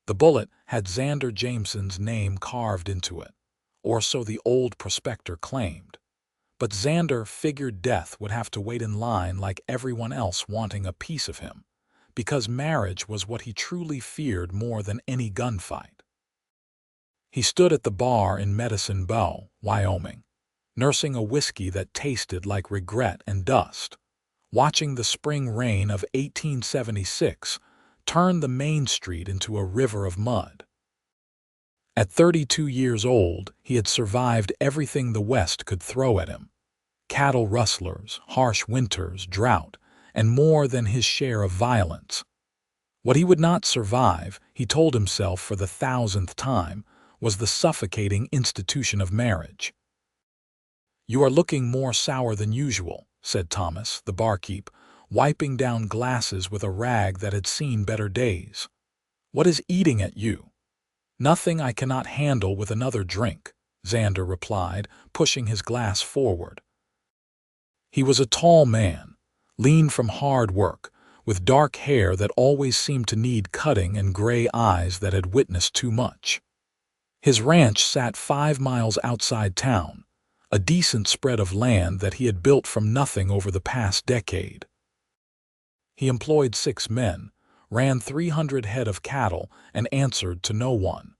The bullet had Xander Jameson's name carved into it, or so the old prospector claimed. But Xander figured death would have to wait in line like everyone else wanting a piece of him, because marriage was what he truly feared more than any gunfight. He stood at the bar in Medicine Bow, Wyoming, nursing a whiskey that tasted like regret and dust, watching the spring rain of 1876 turn the main street into a river of mud. At 32 years old, he had survived everything the West could throw at him: cattle rustlers, harsh winters, drought, and more than his share of violence. What he would not survive, he told himself for the 1,000th time, was the suffocating institution of marriage. "You are looking more sour than usual," said Thomas, the barkeep, wiping down glasses with a rag that had seen better days. "What is eating at you?" "Nothing I cannot handle with another drink," Xander replied, pushing his glass forward. He was a tall man, lean from hard work, with dark hair that always seemed to need cutting and gray eyes that had witnessed too much. His ranch sat 5 miles outside town, a decent spread of land that he had built from nothing over the past decade. He employed 6 men, ran 300 head of cattle, and answered to no one.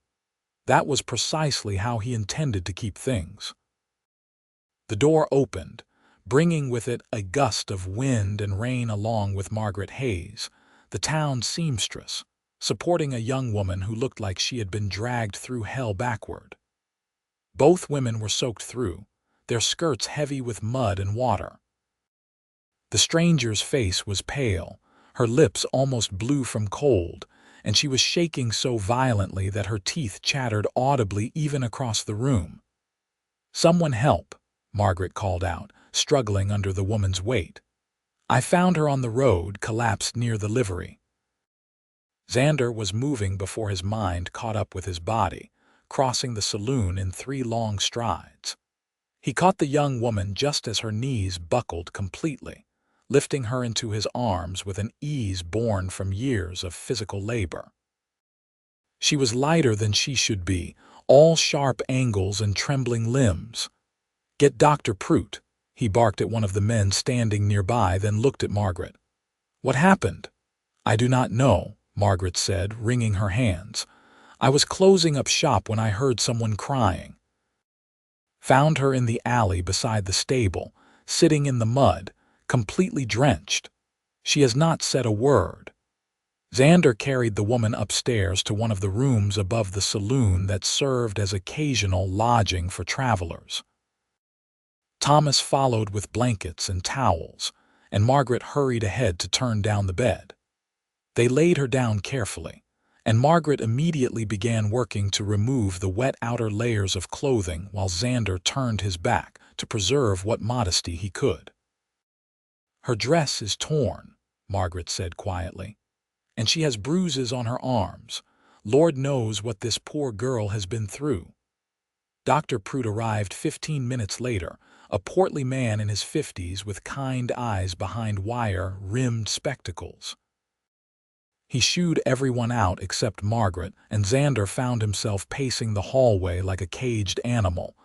That was precisely how he intended to keep things. The door opened, bringing with it a gust of wind and rain along with Margaret Hayes, the town seamstress, supporting a young woman who looked like she had been dragged through hell backward. Both women were soaked through, their skirts heavy with mud and water. The stranger's face was pale, her lips almost blue from cold, and she was shaking so violently that her teeth chattered audibly even across the room. "Someone help," Margaret called out, struggling under the woman's weight. "I found her on the road, collapsed near the livery." Xander was moving before his mind caught up with his body, crossing the saloon in 3 long strides. He caught the young woman just as her knees buckled completely, lifting her into his arms with an ease born from years of physical labor. She was lighter than she should be, all sharp angles and trembling limbs. "Get Dr. Prout," he barked at one of the men standing nearby, then looked at Margaret. "What happened?" "I do not know," Margaret said, wringing her hands. "I was closing up shop when I heard someone crying. Found her in the alley beside the stable, sitting in the mud, completely drenched. She has not said a word." Xander carried the woman upstairs to one of the rooms above the saloon that served as occasional lodging for travelers. Thomas followed with blankets and towels, and Margaret hurried ahead to turn down the bed. They laid her down carefully, and Margaret immediately began working to remove the wet outer layers of clothing while Xander turned his back to preserve what modesty he could. "Her dress is torn," Margaret said quietly, "and she has bruises on her arms. Lord knows what this poor girl has been through." Dr. Prout arrived 15 minutes later, a portly man in his 50s with kind eyes behind wire-rimmed spectacles. He shooed everyone out except Margaret, and Xander found himself pacing the hallway like a caged animal,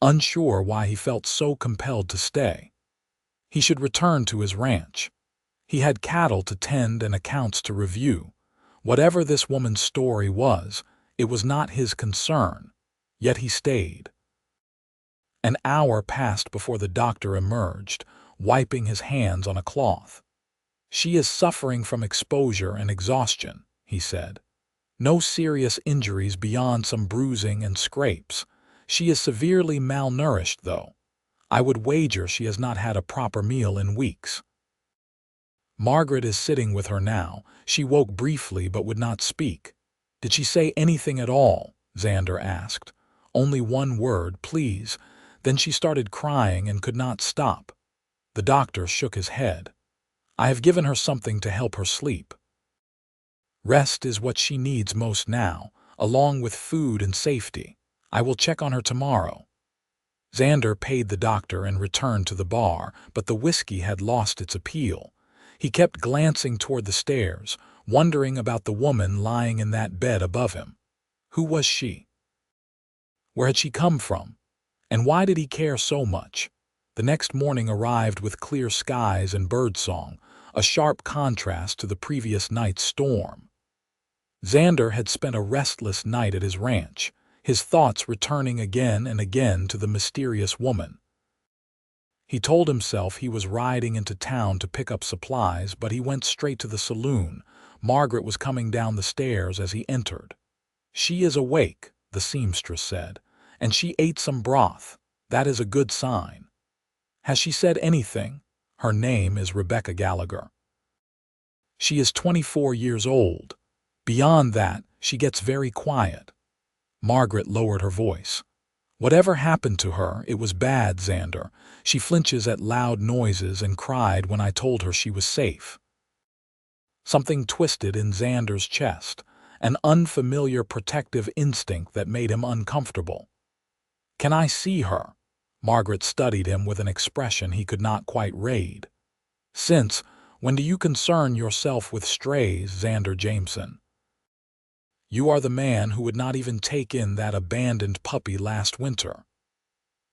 unsure why he felt so compelled to stay. He should return to his ranch. He had cattle to tend and accounts to review. Whatever this woman's story was, it was not his concern, yet he stayed. An hour passed before the doctor emerged, wiping his hands on a cloth. "She is suffering from exposure and exhaustion," he said. "No serious injuries beyond some bruising and scrapes. She is severely malnourished, though. I would wager she has not had a proper meal in weeks." Margaret is sitting with her now. She woke briefly but would not speak. "Did she say anything at all?" Xander asked. "Only one word, please." Then she started crying and could not stop. The doctor shook his head. "I have given her something to help her sleep. Rest is what she needs most now, along with food and safety. I will check on her tomorrow." Xander paid the doctor and returned to the bar, but the whiskey had lost its appeal. He kept glancing toward the stairs, wondering about the woman lying in that bed above him. Who was she? Where had she come from? And why did he care so much? The next morning arrived with clear skies and birdsong, a sharp contrast to the previous night's storm. Xander had spent a restless night at his ranch, his thoughts returning again and again to the mysterious woman. He told himself he was riding into town to pick up supplies, but he went straight to the saloon. Margaret was coming down the stairs as he entered. "She is awake," the seamstress said, "and she ate some broth. That is a good sign." "Has she said anything?" "Her name is Rebecca Gallagher. She is 24 years old. Beyond that, she gets very quiet." Margaret lowered her voice. "Whatever happened to her, it was bad, Xander. She flinches at loud noises and cried when I told her she was safe." Something twisted in Xander's chest, an unfamiliar protective instinct that made him uncomfortable. "Can I see her?" Margaret studied him with an expression he could not quite read. "Since when do you concern yourself with strays, Xander Jameson? You are the man who would not even take in that abandoned puppy last winter."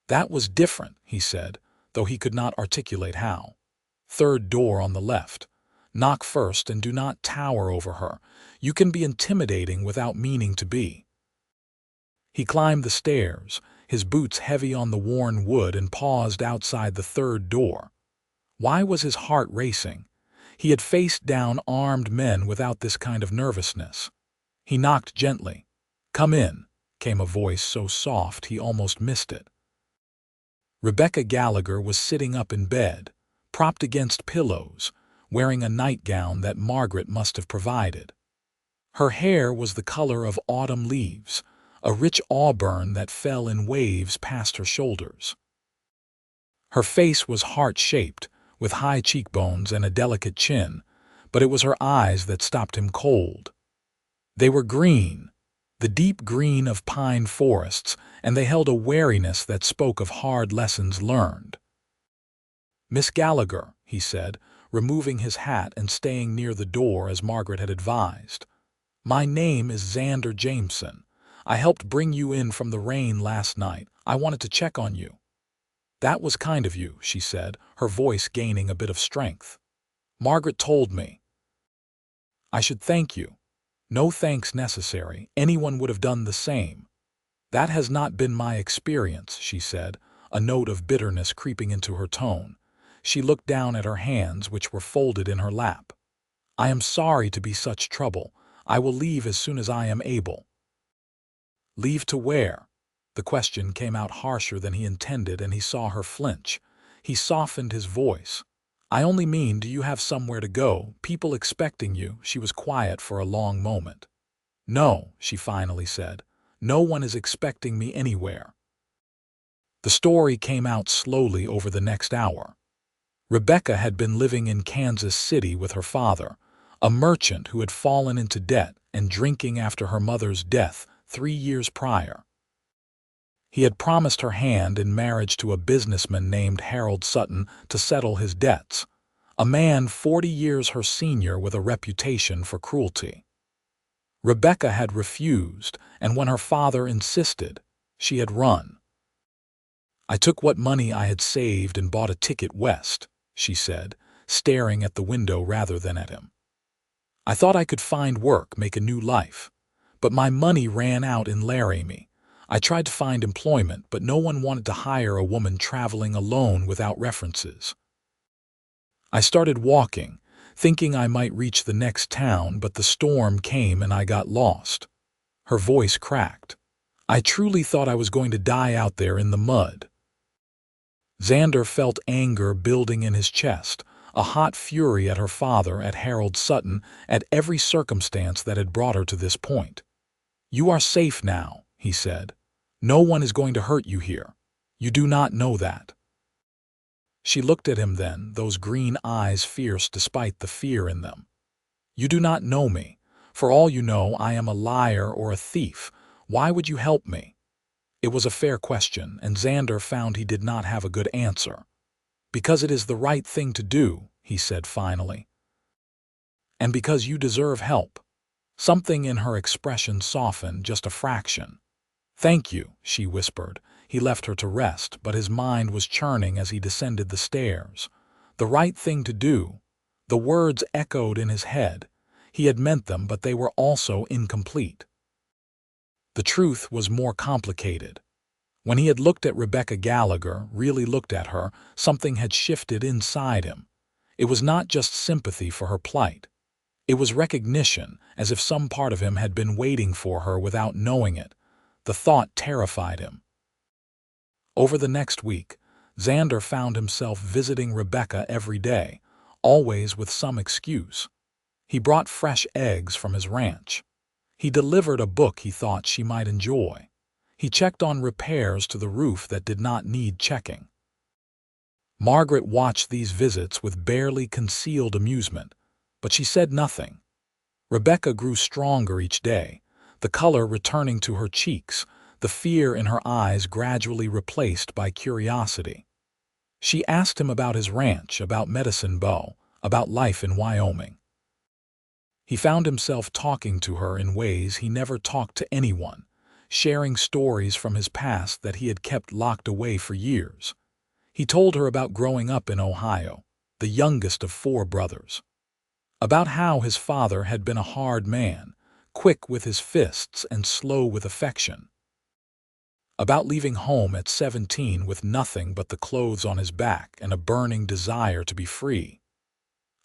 "That was different," he said, though he could not articulate how. "Third door on the left. Knock first and do not tower over her. You can be intimidating without meaning to be." He climbed the stairs, his boots heavy on the worn wood, and paused outside the third door. Why was his heart racing? He had faced down armed men without this kind of nervousness. He knocked gently. "Come in," came a voice so soft he almost missed it. Rebecca Gallagher was sitting up in bed, propped against pillows, wearing a nightgown that Margaret must have provided. Her hair was the color of autumn leaves, a rich auburn that fell in waves past her shoulders. Her face was heart-shaped, with high cheekbones and a delicate chin, but it was her eyes that stopped him cold. They were green, the deep green of pine forests, and they held a wariness that spoke of hard lessons learned. "Miss Gallagher," he said, removing his hat and staying near the door as Margaret had advised. "My name is Xander Jameson. I helped bring you in from the rain last night. I wanted to check on you." "That was kind of you," she said, her voice gaining a bit of strength. "Margaret told me I should thank you." "No thanks necessary. Anyone would have done the same." "That has not been my experience," she said, a note of bitterness creeping into her tone. She looked down at her hands, which were folded in her lap. "I am sorry to be such trouble. I will leave as soon as I am able." "Leave to where?" The question came out harsher than he intended, and he saw her flinch. He softened his voice. "I only mean, do you have somewhere to go? People expecting you?" She was quiet for a long moment. "No," she finally said. "No one is expecting me anywhere." The story came out slowly over the next hour. Rebecca had been living in Kansas City with her father, a merchant who had fallen into debt and drinking after her mother's death 3 years prior. He had promised her hand in marriage to a businessman named Harold Sutton to settle his debts, a man 40 years her senior with a reputation for cruelty. Rebecca had refused, and when her father insisted, she had run. "I took what money I had saved and bought a ticket west," she said, staring at the window rather than at him. "I thought I could find work, make a new life. But my money ran out in Laramie. I tried to find employment, but no one wanted to hire a woman traveling alone without references. I started walking, thinking I might reach the next town, but the storm came and I got lost." Her voice cracked. "I truly thought I was going to die out there in the mud." Xander felt anger building in his chest, a hot fury at her father, at Harold Sutton, at every circumstance that had brought her to this point. "You are safe now," he said. "No one is going to hurt you here. You do not know that." She looked at him then, those green eyes fierce despite the fear in them. "You do not know me. For all you know, I am a liar or a thief. Why would you help me?" It was a fair question, and Xander found he did not have a good answer. "Because it is the right thing to do," he said finally. And because you deserve help." Something in her expression softened just a fraction. "Thank you," she whispered. He left her to rest, but his mind was churning as he descended the stairs. The right thing to do. The words echoed in his head. He had meant them, but they were also incomplete. The truth was more complicated. When he had looked at Rebecca Gallagher, really looked at her, something had shifted inside him. It was not just sympathy for her plight. It was recognition, as if some part of him had been waiting for her without knowing it. The thought terrified him. Over the next week, Xander found himself visiting Rebecca every day, always with some excuse. He brought fresh eggs from his ranch. He delivered a book he thought she might enjoy. He checked on repairs to the roof that did not need checking. Margaret watched these visits with barely concealed amusement, but she said nothing. Rebecca grew stronger each day, the color returning to her cheeks, the fear in her eyes gradually replaced by curiosity. She asked him about his ranch, about Medicine Bow, about life in Wyoming. He found himself talking to her in ways he never talked to anyone, sharing stories from his past that he had kept locked away for years. He told her about growing up in Ohio, the youngest of 4 brothers. About how his father had been a hard man, quick with his fists and slow with affection. About leaving home at 17 with nothing but the clothes on his back and a burning desire to be free.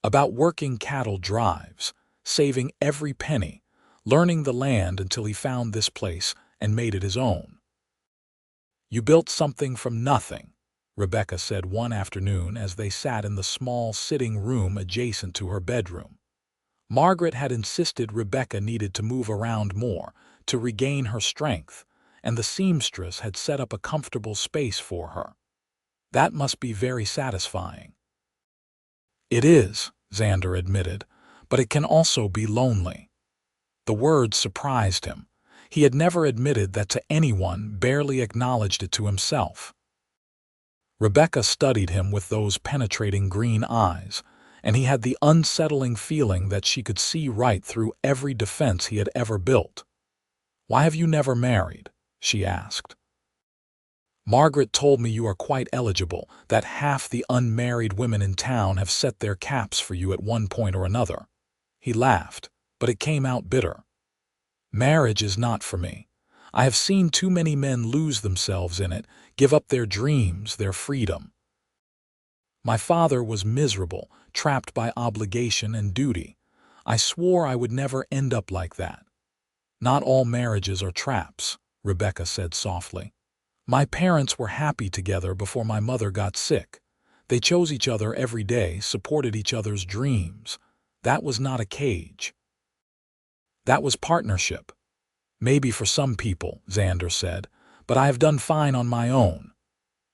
About working cattle drives, saving every penny, learning the land until he found this place and made it his own. "You built something from nothing," Rebecca said one afternoon as they sat in the small sitting room adjacent to her bedroom. Margaret had insisted Rebecca needed to move around more to regain her strength, and the seamstress had set up a comfortable space for her. "That must be very satisfying." "It is," Xander admitted, "but it can also be lonely." The words surprised him. He had never admitted that to anyone, barely acknowledged it to himself. Rebecca studied him with those penetrating green eyes, and he had the unsettling feeling that she could see right through every defense he had ever built. "Why have you never married?" she asked. "Margaret told me you are quite eligible, that half the unmarried women in town have set their caps for you at one point or another." He laughed, but it came out bitter. "Marriage is not for me. I have seen too many men lose themselves in it, give up their dreams, their freedom. My father was miserable, trapped by obligation and duty. I swore I would never end up like that." "Not all marriages are traps," Rebecca said softly. "My parents were happy together before my mother got sick. They chose each other every day, supported each other's dreams. That was not a cage. That was partnership." "Maybe for some people," Xander said, "but I have done fine on my own."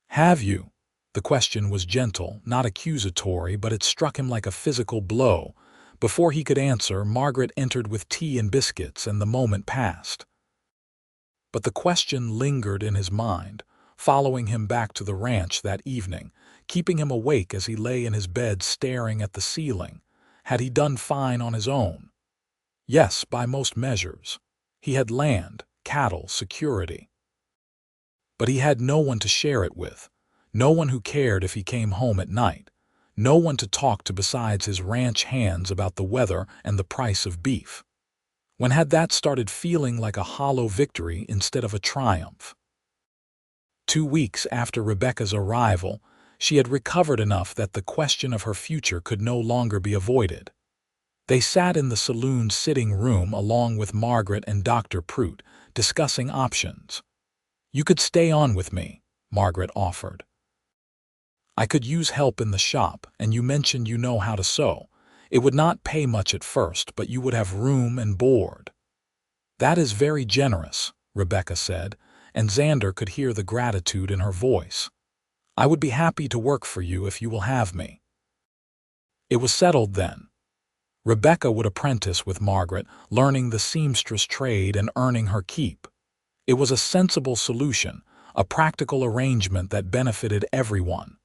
"Have you?" The question was gentle, not accusatory, but it struck him like a physical blow. Before he could answer, Margaret entered with tea and biscuits, and the moment passed. But the question lingered in his mind, following him back to the ranch that evening, keeping him awake as he lay in his bed staring at the ceiling. Had he done fine on his own? Yes, by most measures. He had land, cattle, security. But he had no one to share it with, no one who cared if he came home at night, no one to talk to besides his ranch hands about the weather and the price of beef. When had that started feeling like a hollow victory instead of a triumph? 2 weeks after Rebecca's arrival, she had recovered enough that the question of her future could no longer be avoided. They sat in the saloon sitting room along with Margaret and Dr. Prout, discussing options. "You could stay on with me," Margaret offered. "I could use help in the shop, and you mentioned you know how to sew. It would not pay much at first, but you would have room and board." "That is very generous," Rebecca said, and Xander could hear the gratitude in her voice. "I would be happy to work for you if you will have me." It was settled then. Rebecca would apprentice with Margaret, learning the seamstress trade and earning her keep. It was a sensible solution, a practical arrangement that benefited everyone.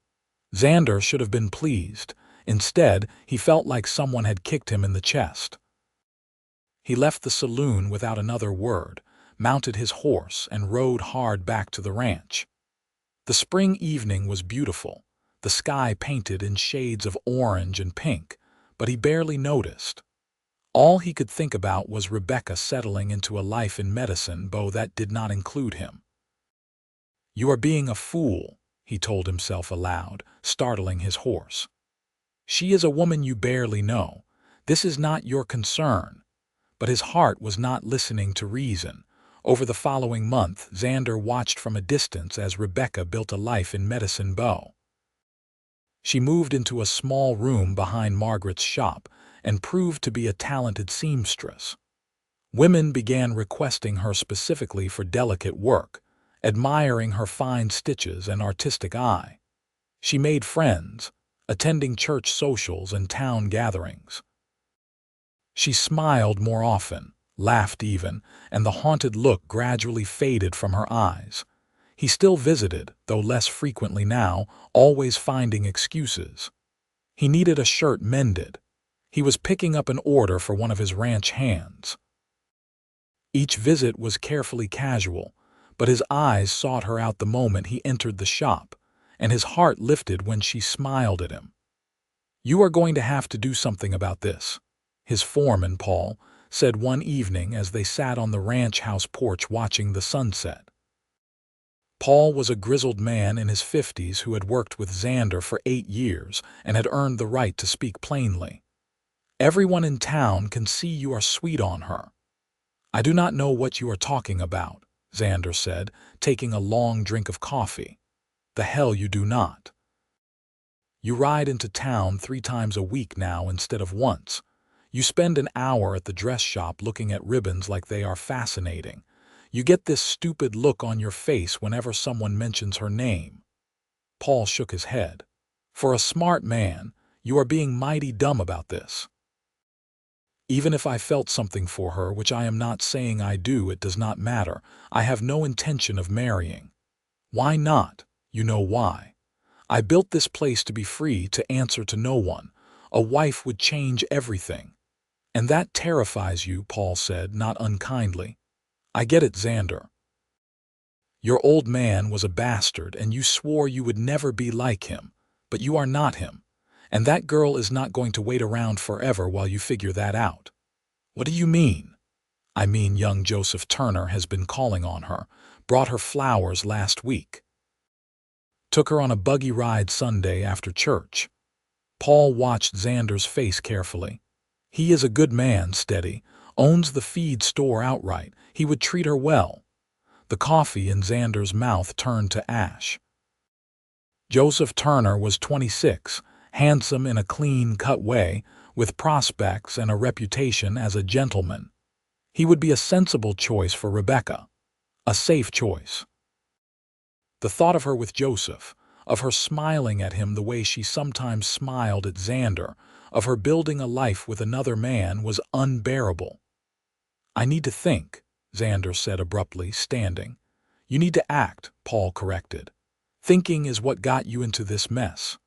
Xander should have been pleased. Instead, he felt like someone had kicked him in the chest. He left the saloon without another word, mounted his horse, and rode hard back to the ranch. The spring evening was beautiful, the sky painted in shades of orange and pink, but he barely noticed. All he could think about was Rebecca settling into a life in medicine, though that did not include him. "You are being a fool," he told himself aloud, startling his horse. "She is a woman you barely know. This is not your concern." But his heart was not listening to reason. Over the following month, Xander watched from a distance as Rebecca built a life in Medicine Bow. She moved into a small room behind Margaret's shop and proved to be a talented seamstress. Women began requesting her specifically for delicate work, admiring her fine stitches and artistic eye. She made friends, attending church socials and town gatherings. She smiled more often, laughed even, and the haunted look gradually faded from her eyes. He still visited, though less frequently now, always finding excuses. He needed a shirt mended. He was picking up an order for one of his ranch hands. Each visit was carefully casual, but his eyes sought her out the moment he entered the shop, and his heart lifted when she smiled at him. "You are going to have to do something about this," his foreman, Paul, said one evening as they sat on the ranch house porch watching the sunset. Paul was a grizzled man in his 50s who had worked with Xander for 8 years and had earned the right to speak plainly. "Everyone in town can see you are sweet on her." "I do not know what you are talking about," Xander said, taking a long drink of coffee. "The hell you do not. You ride into town 3 times a week now instead of once. You spend an hour at the dress shop looking at ribbons like they are fascinating. You get this stupid look on your face whenever someone mentions her name." Paul shook his head. "For a smart man, you are being mighty dumb about this. Even if I felt something for her, which I am not saying I do, it does not matter. I have no intention of marrying." "Why not? You know why. I built this place to be free, to answer to no one. A wife would change everything." "And that terrifies you," Paul said, not unkindly. "I get it, Xander. Your old man was a bastard and you swore you would never be like him, but you are not him. And that girl is not going to wait around forever while you figure that out." "What do you mean?" "I mean young Joseph Turner has been calling on her, brought her flowers last week. Took her on a buggy ride Sunday after church." Paul watched Xander's face carefully. "He is a good man, steady, owns the feed store outright. He would treat her well." The coffee in Xander's mouth turned to ash. Joseph Turner was 26, handsome in a clean-cut way, with prospects and a reputation as a gentleman. He would be a sensible choice for Rebecca, a safe choice. The thought of her with Joseph, of her smiling at him the way she sometimes smiled at Xander, of her building a life with another man, was unbearable. "I need to think," Xander said abruptly, standing. "You need to act," Paul corrected. "Thinking is what got you into this mess."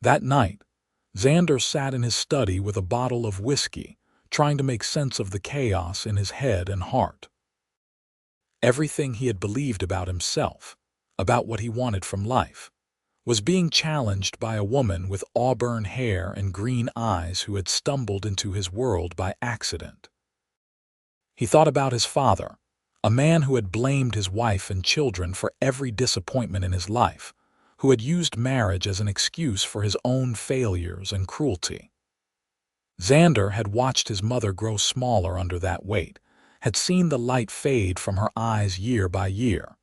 That night, Xander sat in his study with a bottle of whiskey, trying to make sense of the chaos in his head and heart. Everything he had believed about himself, about what he wanted from life, was being challenged by a woman with auburn hair and green eyes who had stumbled into his world by accident. He thought about his father, a man who had blamed his wife and children for every disappointment in his life, who had used marriage as an excuse for his own failures and cruelty. Xander had watched his mother grow smaller under that weight, had seen the light fade from her eyes year by year.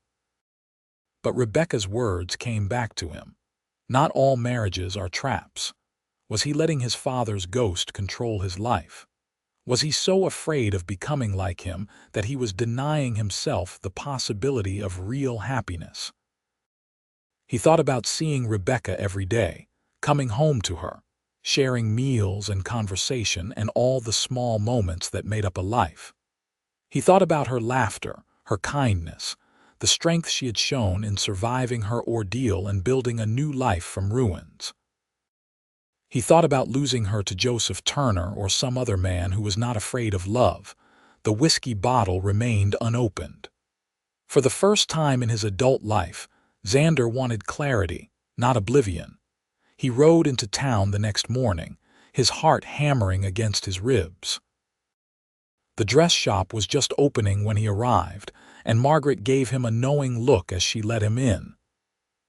But Rebecca's words came back to him. Not all marriages are traps. Was he letting his father's ghost control his life? Was he so afraid of becoming like him that he was denying himself the possibility of real happiness? He thought about seeing Rebecca every day, coming home to her, sharing meals and conversation and all the small moments that made up a life. He thought about her laughter, her kindness, the strength she had shown in surviving her ordeal and building a new life from ruins. He thought about losing her to Joseph Turner or some other man who was not afraid of love. The whiskey bottle remained unopened. For the first time in his adult life, Xander wanted clarity, not oblivion. He rode into town the next morning, his heart hammering against his ribs. The dress shop was just opening when he arrived, and Margaret gave him a knowing look as she let him in.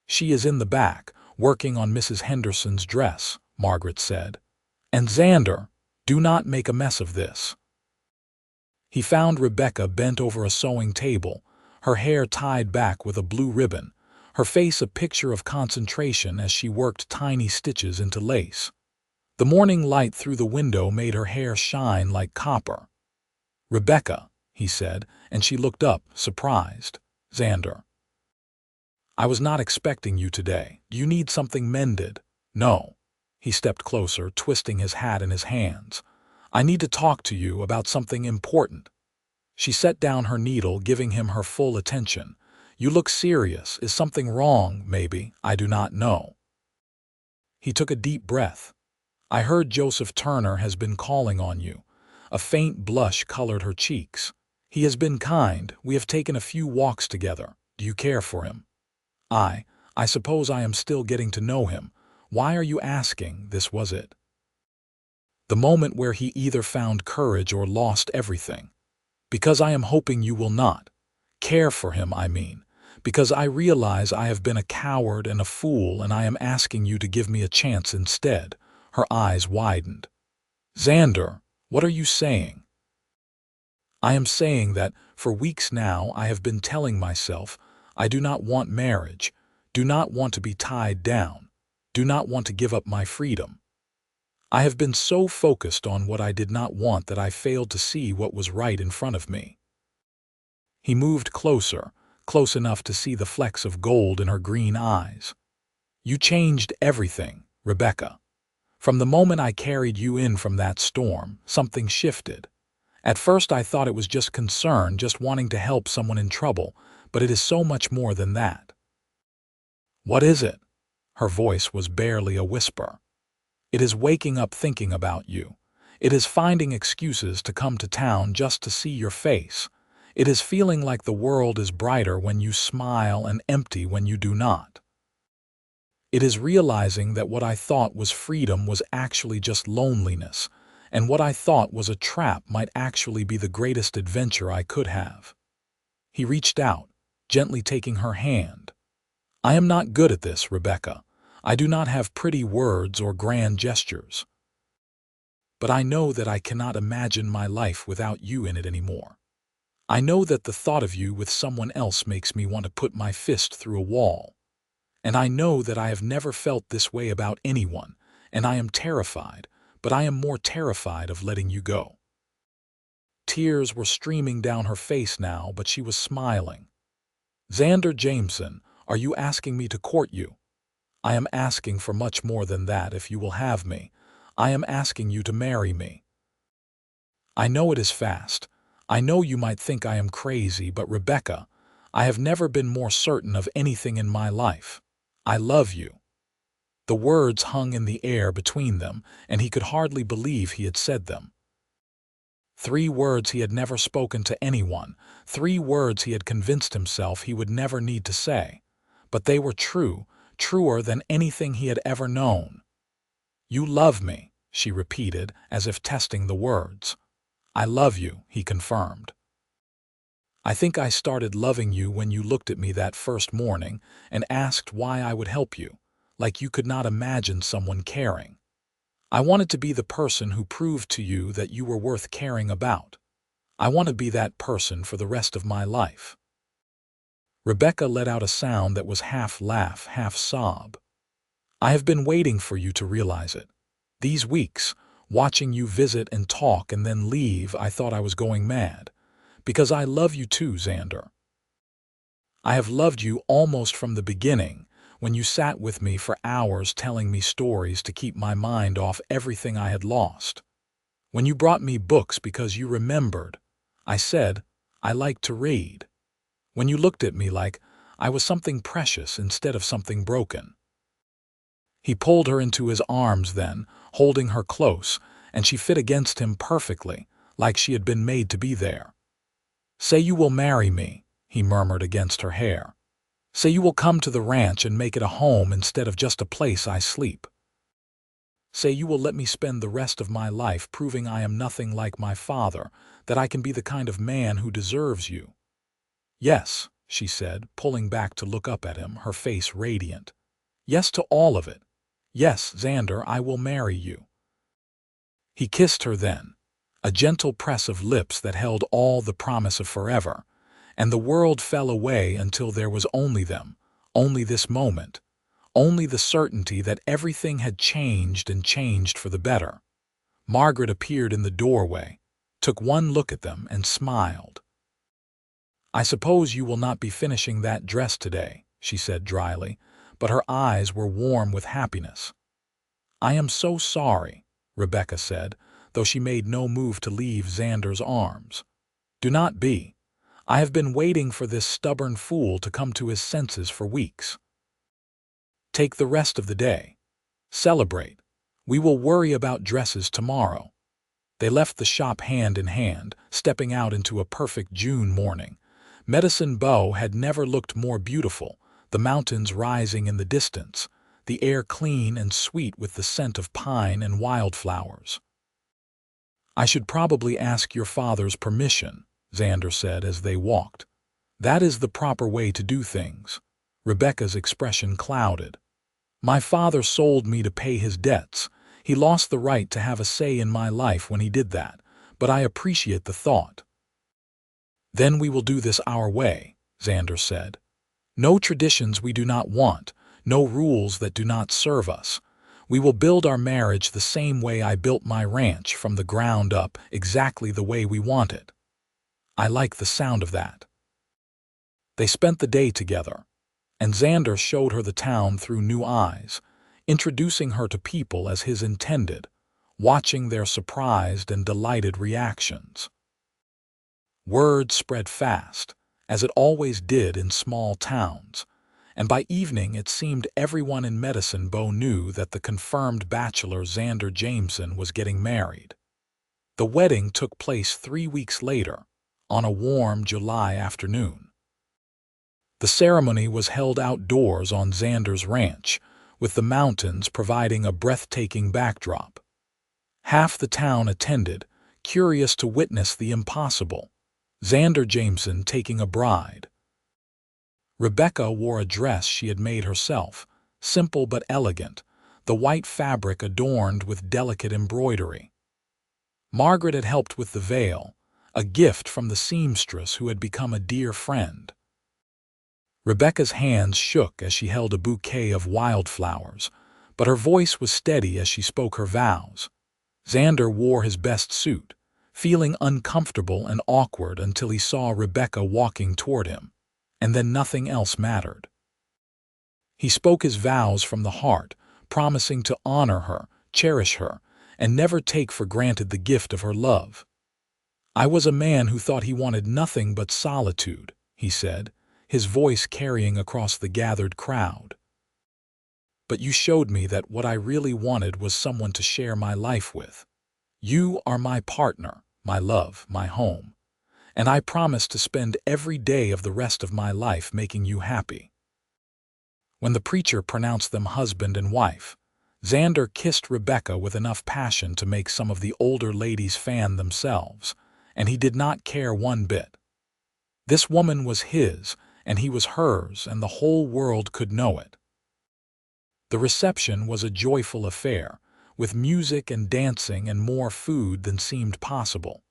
"She is in the back, working on Mrs. Henderson's dress," Margaret said. "And Xander, do not make a mess of this." He found Rebecca bent over a sewing table, her hair tied back with a blue ribbon, her face a picture of concentration as she worked tiny stitches into lace. The morning light through the window made her hair shine like copper. "Rebecca," he said, and she looked up, surprised. "Xander, I was not expecting you today. Do you need something mended?" "No." He stepped closer, twisting his hat in his hands. "I need to talk to you about something important." She set down her needle, giving him her full attention. "You look serious. Is something wrong, maybe? I do not know." He took a deep breath. "I heard Joseph Turner has been calling on you." A faint blush colored her cheeks. "He has been kind. We have taken a few walks together. Do you care for him?" I suppose I am still getting to know him. Why are you asking?" This was it. The moment where he either found courage or lost everything. "Because I am hoping you will not. Care for him, I mean. Because I realize I have been a coward and a fool, and I am asking you to give me a chance instead." Her eyes widened. "Xander, what are you saying?" "I am saying that, for weeks now, I have been telling myself, I do not want marriage, do not want to be tied down, do not want to give up my freedom. I have been so focused on what I did not want that I failed to see what was right in front of me." He moved closer, close enough to see the flecks of gold in her green eyes. "You changed everything, Rebecca. From the moment I carried you in from that storm, something shifted. At first I thought it was just concern, just wanting to help someone in trouble, but it is so much more than that." "What is it?" Her voice was barely a whisper. "It is waking up thinking about you. It is finding excuses to come to town just to see your face. It is feeling like the world is brighter when you smile and empty when you do not. It is realizing that what I thought was freedom was actually just loneliness, and what I thought was a trap might actually be the greatest adventure I could have." He reached out, gently taking her hand. "I am not good at this, Rebecca. I do not have pretty words or grand gestures. But I know that I cannot imagine my life without you in it anymore. I know that the thought of you with someone else makes me want to put my fist through a wall. And I know that I have never felt this way about anyone, and I am terrified, but I am more terrified of letting you go." Tears were streaming down her face now, but she was smiling. "Xander Jameson, are you asking me to court you? I am asking for much more than that if you will have me. I am asking you to marry me. I know it is fast. I know you might think I am crazy, but Rebecca, I have never been more certain of anything in my life. I love you." The words hung in the air between them, and he could hardly believe he had said them. 3 words he had never spoken to anyone, 3 words he had convinced himself he would never need to say. But they were true, truer than anything he had ever known. "You love me," she repeated, as if testing the words. "I love you," he confirmed. "I think I started loving you when you looked at me that first morning and asked why I would help you, like you could not imagine someone caring. I wanted to be the person who proved to you that you were worth caring about. I want to be that person for the rest of my life." Rebecca let out a sound that was half laugh, half sob. "I have been waiting for you to realize it. These weeks, watching you visit and talk and then leave, I thought I was going mad. Because I love you too, Xander. I have loved you almost from the beginning, when you sat with me for hours telling me stories to keep my mind off everything I had lost. When you brought me books because you remembered, I said, I like to read. When you looked at me like I was something precious instead of something broken." He pulled her into his arms then, holding her close, and she fit against him perfectly, like she had been made to be there. "Say you will marry me," he murmured against her hair. "Say you will come to the ranch and make it a home instead of just a place I sleep. Say you will let me spend the rest of my life proving I am nothing like my father, that I can be the kind of man who deserves you." "Yes," she said, pulling back to look up at him, her face radiant. "Yes to all of it. Yes, Xander, I will marry you." He kissed her then, a gentle press of lips that held all the promise of forever, and the world fell away until there was only them, only this moment, only the certainty that everything had changed and changed for the better. Margaret appeared in the doorway, took one look at them, and smiled. "I suppose you will not be finishing that dress today," she said dryly, but her eyes were warm with happiness. "I am so sorry," Rebecca said, though she made no move to leave Xander's arms. "Do not be. I have been waiting for this stubborn fool to come to his senses for weeks. Take the rest of the day. Celebrate. We will worry about dresses tomorrow." They left the shop hand in hand, stepping out into a perfect June morning. Medicine Bow had never looked more beautiful, the mountains rising in the distance, the air clean and sweet with the scent of pine and wildflowers. "I should probably ask your father's permission," Xander said as they walked. "That is the proper way to do things." Rebecca's expression clouded. "My father sold me to pay his debts. He lost the right to have a say in my life when he did that, but I appreciate the thought." "Then we will do this our way," Xander said. "No traditions we do not want, no rules that do not serve us. We will build our marriage the same way I built my ranch, from the ground up, exactly the way we want it." "I like the sound of that." They spent the day together, and Xander showed her the town through new eyes, introducing her to people as his intended, watching their surprised and delighted reactions. Word spread fast, as it always did in small towns, and by evening it seemed everyone in Medicine Bow knew that the confirmed bachelor Xander Jameson was getting married. The wedding took place 3 weeks later, on a warm July afternoon. The ceremony was held outdoors on Xander's ranch, with the mountains providing a breathtaking backdrop. Half the town attended, curious to witness the impossible: Xander Jameson taking a bride. Rebecca wore a dress she had made herself, simple but elegant, the white fabric adorned with delicate embroidery. Margaret had helped with the veil, a gift from the seamstress who had become a dear friend. Rebecca's hands shook as she held a bouquet of wildflowers, but her voice was steady as she spoke her vows. Xander wore his best suit, feeling uncomfortable and awkward until he saw Rebecca walking toward him, and then nothing else mattered. He spoke his vows from the heart, promising to honor her, cherish her, and never take for granted the gift of her love. "I was a man who thought he wanted nothing but solitude," he said, his voice carrying across the gathered crowd. "But you showed me that what I really wanted was someone to share my life with. You are my partner, my love, my home, and I promise to spend every day of the rest of my life making you happy." When the preacher pronounced them husband and wife, Xander kissed Rebecca with enough passion to make some of the older ladies fan themselves, and he did not care one bit. This woman was his, and he was hers, and the whole world could know it. The reception was a joyful affair, with music and dancing and more food than seemed possible.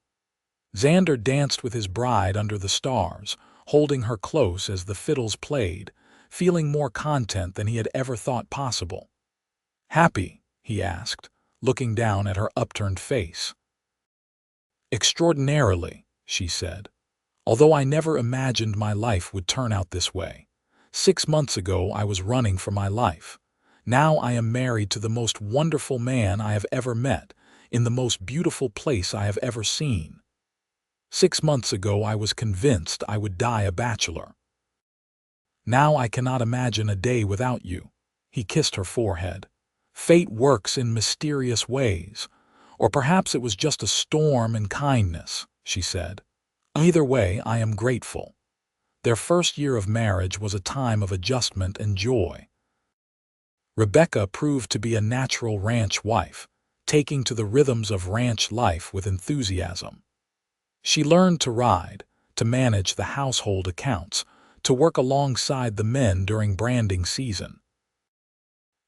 Xander danced with his bride under the stars, holding her close as the fiddles played, feeling more content than he had ever thought possible. "Happy?" he asked, looking down at her upturned face. "Extraordinarily," she said. "Although I never imagined my life would turn out this way. 6 months ago I was running for my life. Now I am married to the most wonderful man I have ever met, in the most beautiful place I have ever seen. 6 months ago I was convinced I would die a bachelor. Now I cannot imagine a day without you." He kissed her forehead. Fate works in mysterious ways. Or perhaps it was just a storm in kindness, she said. Either way, I am grateful. Their first year of marriage was a time of adjustment and joy. Rebecca proved to be a natural ranch wife, taking to the rhythms of ranch life with enthusiasm. She learned to ride, to manage the household accounts, to work alongside the men during branding season.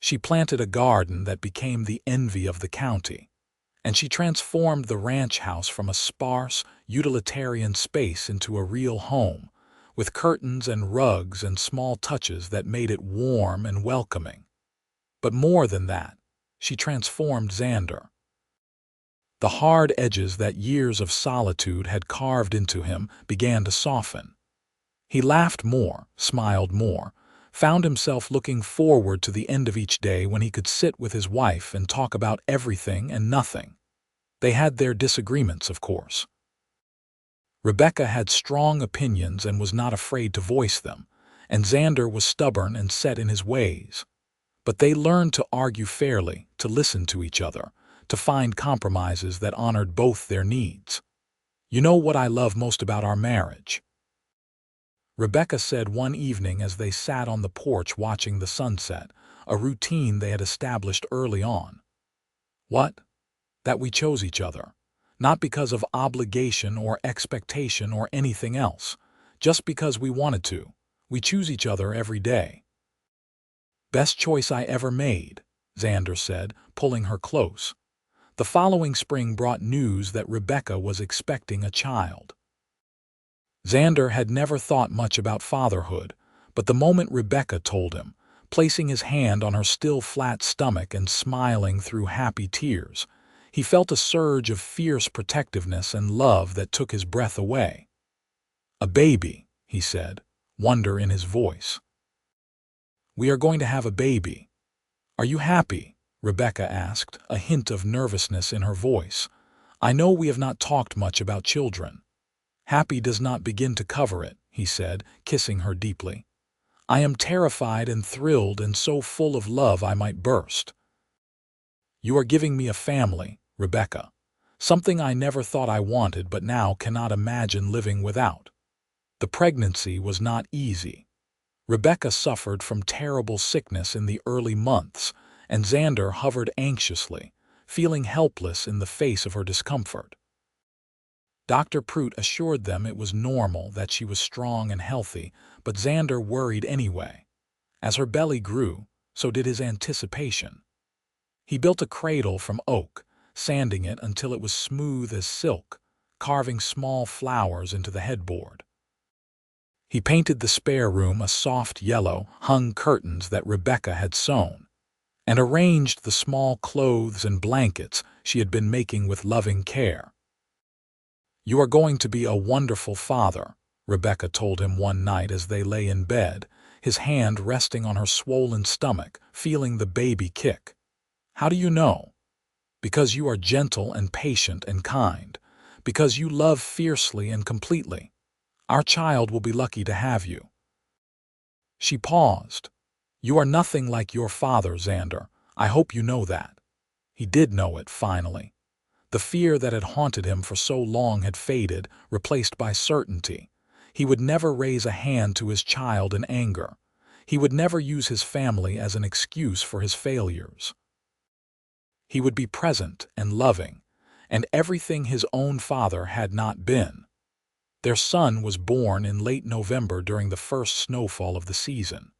She planted a garden that became the envy of the county, and she transformed the ranch house from a sparse, utilitarian space into a real home, with curtains and rugs and small touches that made it warm and welcoming. But more than that, she transformed Xander. The hard edges that years of solitude had carved into him began to soften. He laughed more, smiled more, found himself looking forward to the end of each day when he could sit with his wife and talk about everything and nothing. They had their disagreements, of course. Rebecca had strong opinions and was not afraid to voice them, and Xander was stubborn and set in his ways. But they learned to argue fairly, to listen to each other, to find compromises that honored both their needs. "You know what I love most about our marriage?" Rebecca said one evening as they sat on the porch watching the sunset, a routine they had established early on. "What?" "That we chose each other. Not because of obligation or expectation or anything else, just because we wanted to. We choose each other every day." "Best choice I ever made," Xander said, pulling her close. The following spring brought news that Rebecca was expecting a child. Xander had never thought much about fatherhood, but the moment Rebecca told him, placing his hand on her still flat stomach and smiling through happy tears, he felt a surge of fierce protectiveness and love that took his breath away. "A baby," he said, wonder in his voice. "We are going to have a baby. Are you happy?" Rebecca asked, a hint of nervousness in her voice. "I know we have not talked much about children." "Happy does not begin to cover it," he said, kissing her deeply. "I am terrified and thrilled and so full of love I might burst. You are giving me a family, Rebecca, something I never thought I wanted but now cannot imagine living without." The pregnancy was not easy. Rebecca suffered from terrible sickness in the early months, and Xander hovered anxiously, feeling helpless in the face of her discomfort. Dr. Prout assured them it was normal, that she was strong and healthy, but Xander worried anyway. As her belly grew, so did his anticipation. He built a cradle from oak, sanding it until it was smooth as silk, carving small flowers into the headboard. He painted the spare room a soft yellow, hung curtains that Rebecca had sewn, and arranged the small clothes and blankets she had been making with loving care. "You are going to be a wonderful father," Rebecca told him one night as they lay in bed, his hand resting on her swollen stomach, feeling the baby kick. "How do you know?" "Because you are gentle and patient and kind, because you love fiercely and completely. Our child will be lucky to have you." She paused. "You are nothing like your father, Xander. I hope you know that." He did know it, finally. The fear that had haunted him for so long had faded, replaced by certainty. He would never raise a hand to his child in anger. He would never use his family as an excuse for his failures. He would be present and loving, and everything his own father had not been. Their son was born in late November during the first snowfall of the season.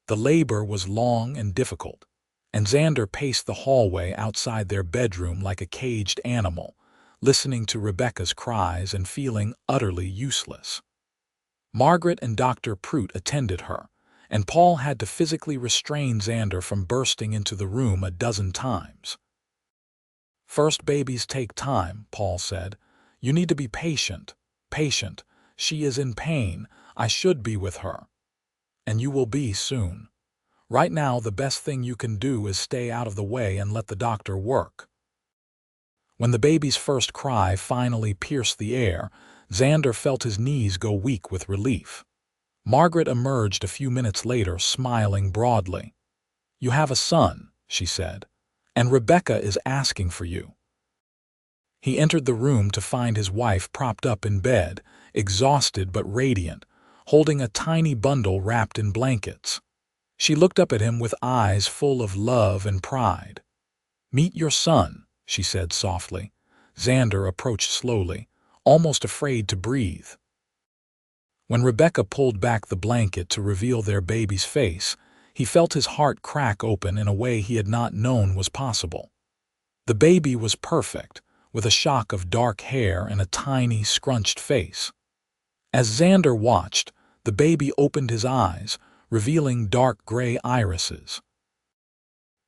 The labor was long and difficult, and Xander paced the hallway outside their bedroom like a caged animal, listening to Rebecca's cries and feeling utterly useless. Margaret and Dr. Prout attended her, and Paul had to physically restrain Xander from bursting into the room a dozen times. "First babies take time," Paul said. "You need to be patient. Patient. She is in pain. I should be with her. And you will be soon. Right now, the best thing you can do is stay out of the way and let the doctor work." When the baby's first cry finally pierced the air, Xander felt his knees go weak with relief. Margaret emerged a few minutes later, smiling broadly. "You have a son," she said, "and Rebecca is asking for you." He entered the room to find his wife propped up in bed, exhausted but radiant, holding a tiny bundle wrapped in blankets. She looked up at him with eyes full of love and pride. "Meet your son," she said softly. Xander approached slowly, almost afraid to breathe. When Rebecca pulled back the blanket to reveal their baby's face, he felt his heart crack open in a way he had not known was possible. The baby was perfect, with a shock of dark hair and a tiny, scrunched face. As Xander watched, the baby opened his eyes, revealing dark gray irises.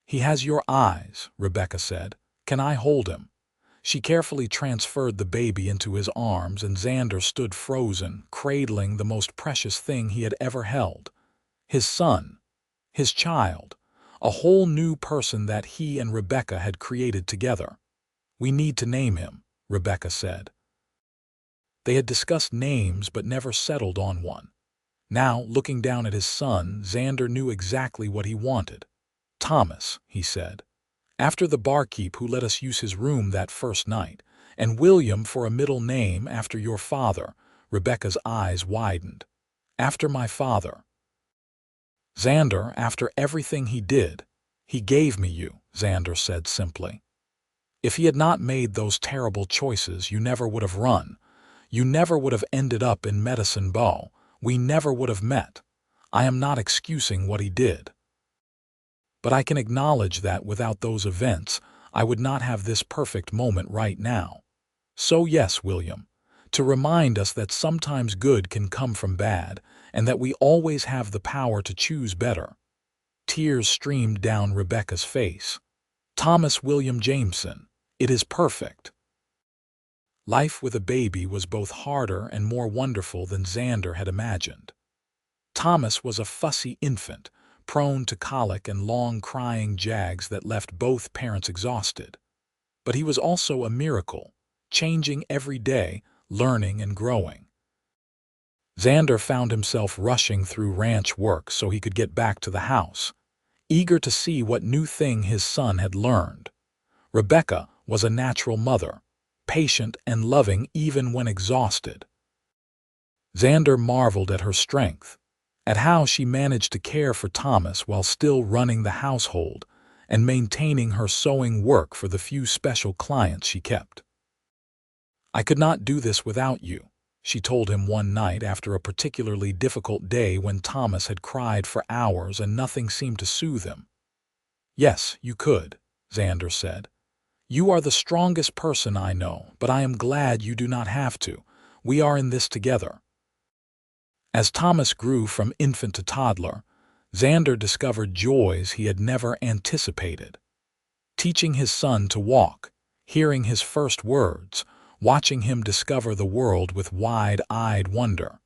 "He has your eyes," Rebecca said. "Can I hold him?" She carefully transferred the baby into his arms, and Xander stood frozen, cradling the most precious thing he had ever held. His son, his child, a whole new person that he and Rebecca had created together. "We need to name him," Rebecca said. They had discussed names but never settled on one. Now, looking down at his son, Xander knew exactly what he wanted. "Thomas," he said, "after the barkeep who let us use his room that first night, and William for a middle name after your father." Rebecca's eyes widened. "After my father." "Xander, after everything he did, he gave me you," Xander said simply. "If he had not made those terrible choices, you never would have run. You never would have ended up in Medicine Bow. We never would have met. I am not excusing what he did. But I can acknowledge that without those events, I would not have this perfect moment right now. So yes, William, to remind us that sometimes good can come from bad, and that we always have the power to choose better." Tears streamed down Rebecca's face. "Thomas William Jameson, it is perfect." Life with a baby was both harder and more wonderful than Xander had imagined. Thomas was a fussy infant, prone to colic and long crying jags that left both parents exhausted. But he was also a miracle, changing every day, learning and growing. Xander found himself rushing through ranch work so he could get back to the house, eager to see what new thing his son had learned. Rebecca was a natural mother, patient and loving even when exhausted. Xander marveled at her strength, at how she managed to care for Thomas while still running the household and maintaining her sewing work for the few special clients she kept. "I could not do this without you," she told him one night after a particularly difficult day when Thomas had cried for hours and nothing seemed to soothe him. "Yes, you could," Xander said. "You are the strongest person I know, but I am glad you do not have to. We are in this together." As Thomas grew from infant to toddler, Xander discovered joys he had never anticipated. Teaching his son to walk, hearing his first words, watching him discover the world with wide-eyed wonder.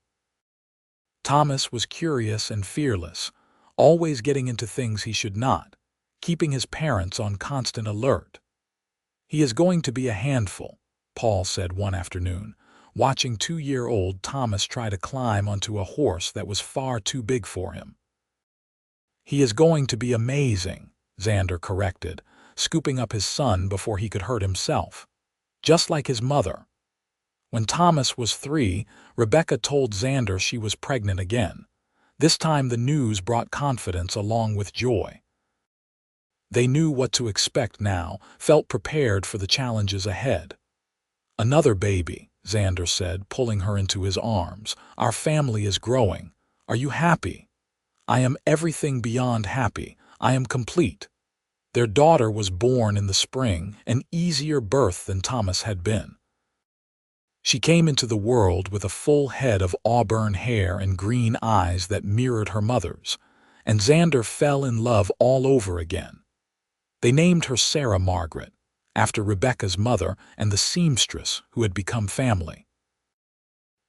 Thomas was curious and fearless, always getting into things he should not, keeping his parents on constant alert. "He is going to be a handful," Paul said one afternoon, watching 2-year-old Thomas try to climb onto a horse that was far too big for him. "He is going to be amazing," Xander corrected, scooping up his son before he could hurt himself. "Just like his mother." When Thomas was 3, Rebecca told Xander she was pregnant again. This time the news brought confidence along with joy. They knew what to expect now, felt prepared for the challenges ahead. "Another baby," Xander said, pulling her into his arms. "Our family is growing. Are you happy?" "I am everything beyond happy. I am complete." Their daughter was born in the spring, an easier birth than Thomas had been. She came into the world with a full head of auburn hair and green eyes that mirrored her mother's, and Xander fell in love all over again. They named her Sarah Margaret, after Rebecca's mother and the seamstress who had become family.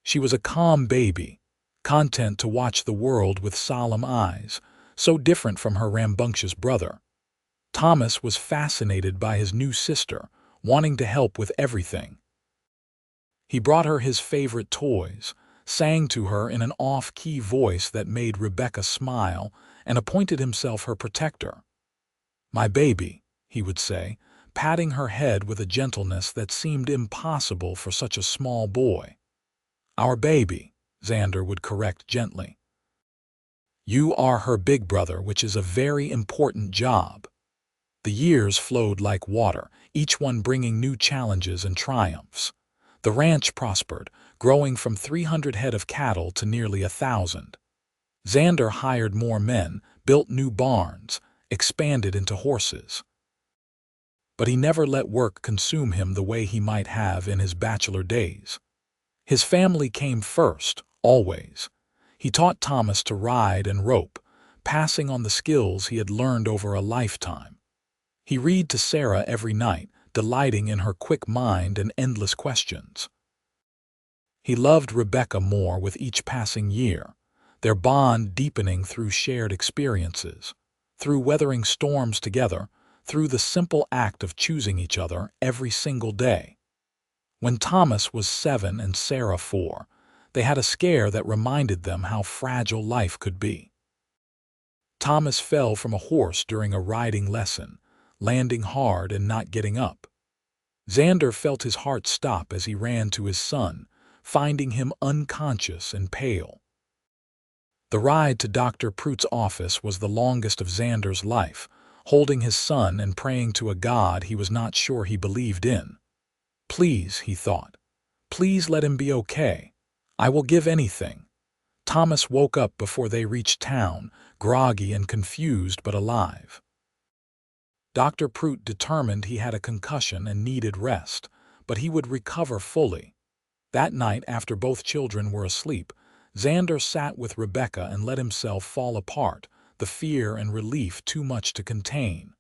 She was a calm baby, content to watch the world with solemn eyes, so different from her rambunctious brother. Thomas was fascinated by his new sister, wanting to help with everything. He brought her his favorite toys, sang to her in an off-key voice that made Rebecca smile, and appointed himself her protector. "My baby," he would say, patting her head with a gentleness that seemed impossible for such a small boy. "Our baby," Xander would correct gently. "You are her big brother, which is a very important job." The years flowed like water, each one bringing new challenges and triumphs. The ranch prospered, growing from 300 head of cattle to nearly 1,000. Xander hired more men, built new barns, expanded into horses. But he never let work consume him the way he might have in his bachelor days. His family came first, always. He taught Thomas to ride and rope, passing on the skills he had learned over a lifetime. He read to Sarah every night, delighting in her quick mind and endless questions. He loved Rebecca more with each passing year, their bond deepening through shared experiences, through weathering storms together, through the simple act of choosing each other every single day. When Thomas was 7 and Sarah 4, they had a scare that reminded them how fragile life could be. Thomas fell from a horse during a riding lesson, landing hard and not getting up. Xander felt his heart stop as he ran to his son, finding him unconscious and pale. The ride to Dr. Pruitt's office was the longest of Xander's life, holding his son and praying to a God he was not sure he believed in. "Please," he thought, "please let him be okay. I will give anything." Thomas woke up before they reached town, groggy and confused but alive. Dr. Pruitt determined he had a concussion and needed rest, but he would recover fully. That night, after both children were asleep, Xander sat with Rebecca and let himself fall apart, the fear and relief too much to contain.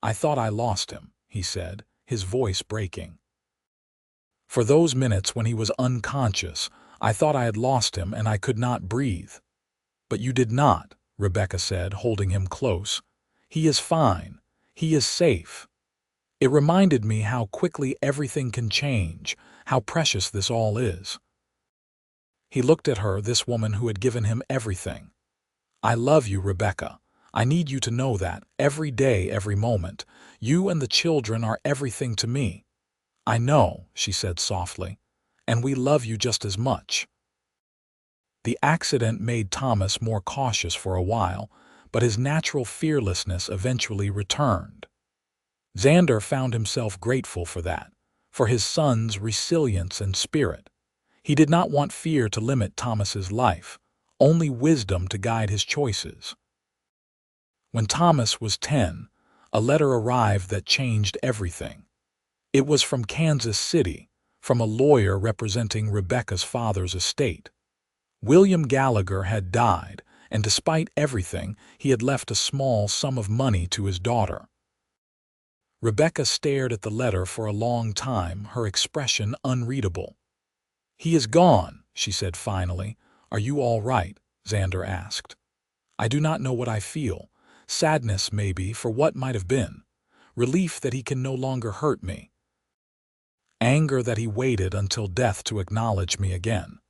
"I thought I lost him," he said, his voice breaking. "For those minutes when he was unconscious, I thought I had lost him and I could not breathe." "But you did not," Rebecca said, holding him close. "He is fine. He is safe." It reminded me how quickly everything can change, how precious this all is. He looked at her, this woman who had given him everything. "I love you, Rebecca. I need you to know that, every day, every moment. You and the children are everything to me." "I know," she said softly, "and we love you just as much." The accident made Thomas more cautious for a while, but his natural fearlessness eventually returned. Xander found himself grateful for that, for his son's resilience and spirit. He did not want fear to limit Thomas's life, only wisdom to guide his choices. When Thomas was 10, a letter arrived that changed everything. It was from Kansas City, from a lawyer representing Rebecca's father's estate. William Gallagher had died, and despite everything, he had left a small sum of money to his daughter. Rebecca stared at the letter for a long time, her expression unreadable. "He is gone," she said finally. "Are you all right?" Xander asked. "I do not know what I feel. Sadness, maybe, for what might have been. Relief that he can no longer hurt me. Anger that he waited until death to acknowledge me again."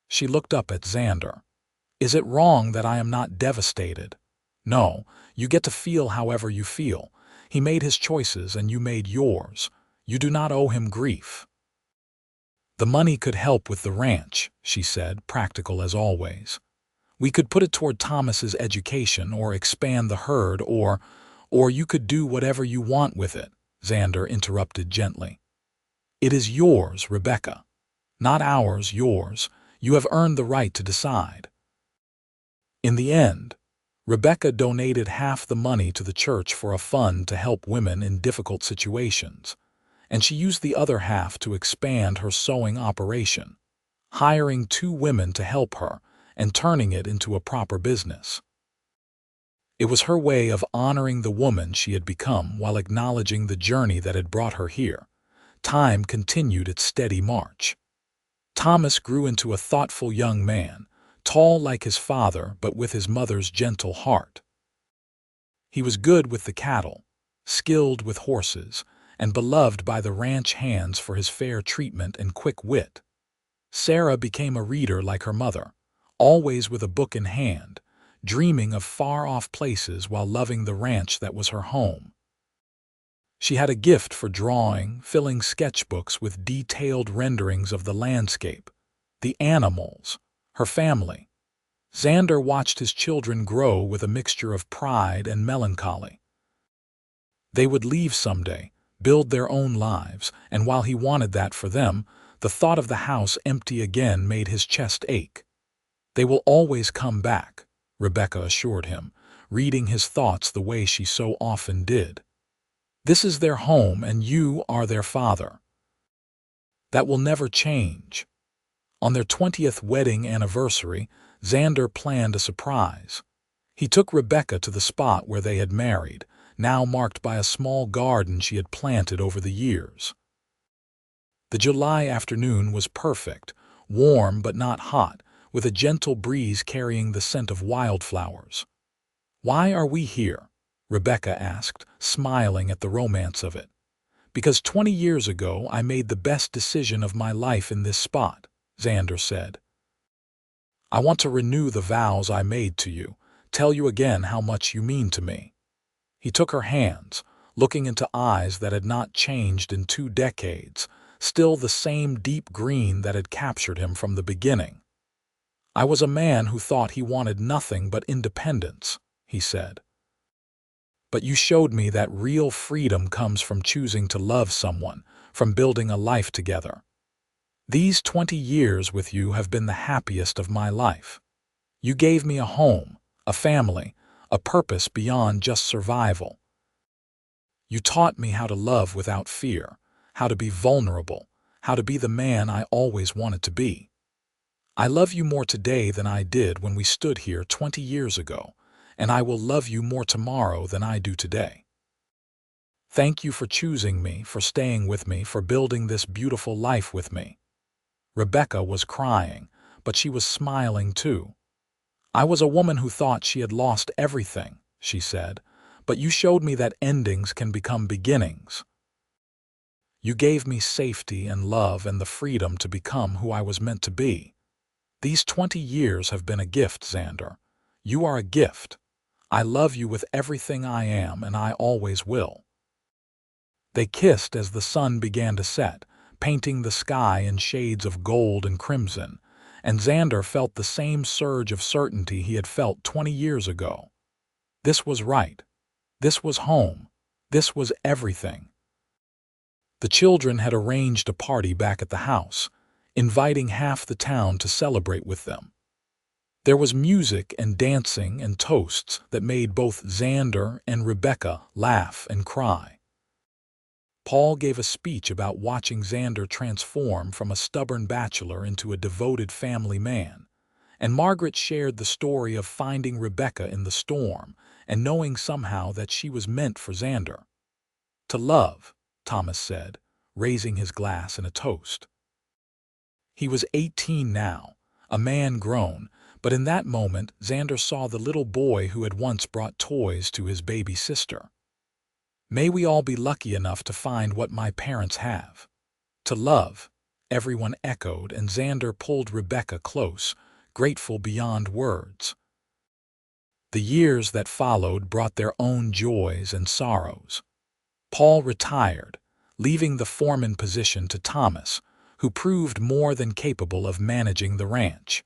She looked up at Xander. "Is it wrong that I am not devastated?" "No, you get to feel however you feel. He made his choices and you made yours. You do not owe him grief." "The money could help with the ranch," she said, practical as always. "We could put it toward Thomas's education or expand the herd or you could do whatever you want with it," Xander interrupted gently. "It is yours, Rebecca. Not ours, yours. You have earned the right to decide." In the end, Rebecca donated half the money to the church for a fund to help women in difficult situations, and she used the other half to expand her sewing operation, hiring 2 women to help her and turning it into a proper business. It was her way of honoring the woman she had become while acknowledging the journey that had brought her here. Time continued its steady march. Thomas grew into a thoughtful young man, tall like his father but with his mother's gentle heart. He was good with the cattle, skilled with horses, and beloved by the ranch hands for his fair treatment and quick wit. Sarah became a reader like her mother, always with a book in hand, dreaming of far-off places while loving the ranch that was her home. She had a gift for drawing, filling sketchbooks with detailed renderings of the landscape, the animals, her family. Xander watched his children grow with a mixture of pride and melancholy. They would leave someday, build their own lives, and while he wanted that for them, the thought of the house empty again made his chest ache. "They will always come back," Rebecca assured him, reading his thoughts the way she so often did. "This is their home and you are their father. That will never change." On their 20th wedding anniversary, Xander planned a surprise. He took Rebecca to the spot where they had married, now marked by a small garden she had planted over the years. The July afternoon was perfect, warm but not hot, with a gentle breeze carrying the scent of wildflowers. "Why are we here?" Rebecca asked, smiling at the romance of it. "Because 20 years ago I made the best decision of my life in this spot," Xander said. "I want to renew the vows I made to you, tell you again how much you mean to me." He took her hands, looking into eyes that had not changed in 2 decades, still the same deep green that had captured him from the beginning. "I was a man who thought he wanted nothing but independence," he said. "But you showed me that real freedom comes from choosing to love someone, from building a life together. These 20 years with you have been the happiest of my life. You gave me a home, a family, a purpose beyond just survival. You taught me how to love without fear, how to be vulnerable, how to be the man I always wanted to be. I love you more today than I did when we stood here 20 years ago, and I will love you more tomorrow than I do today. Thank you for choosing me, for staying with me, for building this beautiful life with me." Rebecca was crying, but she was smiling too. "I was a woman who thought she had lost everything," she said, "but you showed me that endings can become beginnings. You gave me safety and love and the freedom to become who I was meant to be. These 20 years have been a gift, Xander. You are a gift. I love you with everything I am, and I always will." They kissed as the sun began to set, painting the sky in shades of gold and crimson, and Xander felt the same surge of certainty he had felt 20 years ago. This was right. This was home. This was everything. The children had arranged a party back at the house, inviting half the town to celebrate with them. There was music and dancing and toasts that made both Xander and Rebecca laugh and cry. Paul gave a speech about watching Xander transform from a stubborn bachelor into a devoted family man, and Margaret shared the story of finding Rebecca in the storm and knowing somehow that she was meant for Xander. "To love," Thomas said, raising his glass in a toast. He was 18 now, a man grown, but in that moment Xander saw the little boy who had once brought toys to his baby sister. "May we all be lucky enough to find what my parents have." "To love," everyone echoed, and Xander pulled Rebecca close, grateful beyond words. The years that followed brought their own joys and sorrows. Paul retired, leaving the foreman position to Thomas, who proved more than capable of managing the ranch.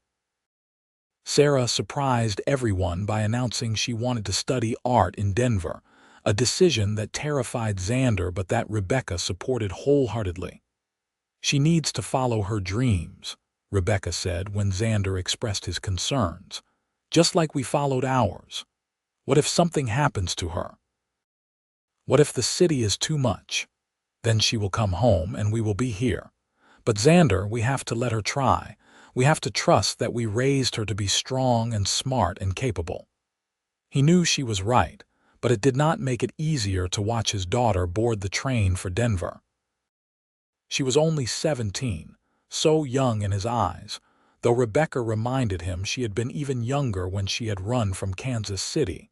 Sarah surprised everyone by announcing she wanted to study art in Denver, a decision that terrified Xander but that Rebecca supported wholeheartedly. "She needs to follow her dreams," Rebecca said when Xander expressed his concerns, "just like we followed ours. What if something happens to her? What if the city is too much? Then she will come home and we will be here. But Xander, we have to let her try. We have to trust that we raised her to be strong and smart and capable." He knew she was right, but it did not make it easier to watch his daughter board the train for Denver. She was only 17, so young in his eyes, though Rebecca reminded him she had been even younger when she had run from Kansas City.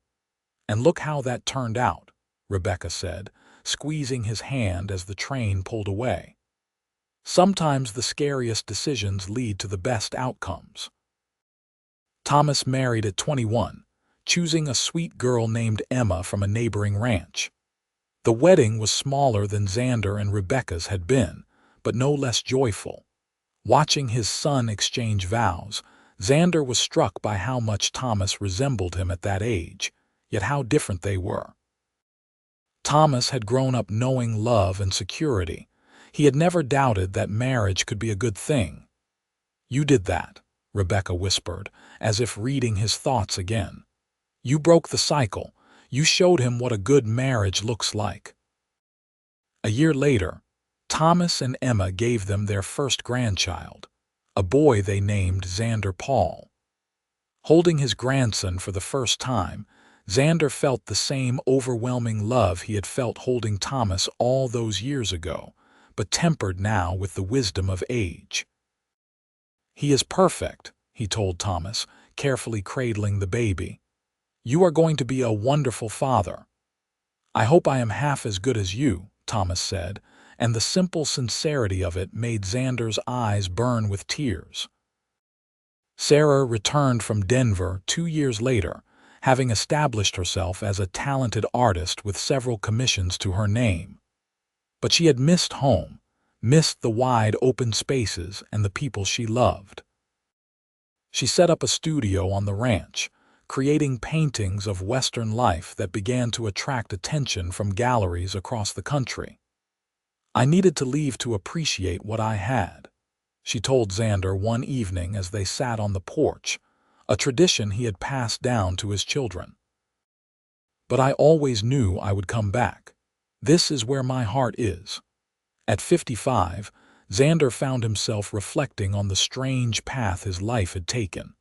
"And look how that turned out," Rebecca said, squeezing his hand as the train pulled away. "Sometimes the scariest decisions lead to the best outcomes." Thomas married at 21, choosing a sweet girl named Emma from a neighboring ranch. The wedding was smaller than Xander and Rebecca's had been, but no less joyful. Watching his son exchange vows, Xander was struck by how much Thomas resembled him at that age, yet how different they were. Thomas had grown up knowing love and security. He had never doubted that marriage could be a good thing. "You did that," Rebecca whispered, as if reading his thoughts again. "You broke the cycle. You showed him what a good marriage looks like." A year later, Thomas and Emma gave them their first grandchild, a boy they named Xander Paul. Holding his grandson for the first time, Xander felt the same overwhelming love he had felt holding Thomas all those years ago, but tempered now with the wisdom of age. "He is perfect," he told Thomas, carefully cradling the baby. "You are going to be a wonderful father." "I hope I am half as good as you," Thomas said, and the simple sincerity of it made Xander's eyes burn with tears. Sarah returned from Denver 2 years later, having established herself as a talented artist with several commissions to her name. But she had missed home, missed the wide open spaces and the people she loved. She set up a studio on the ranch, creating paintings of Western life that began to attract attention from galleries across the country. "I needed to leave to appreciate what I had," she told Xander one evening as they sat on the porch, a tradition he had passed down to his children. "But I always knew I would come back. This is where my heart is." At 55, Xander found himself reflecting on the strange path his life had taken.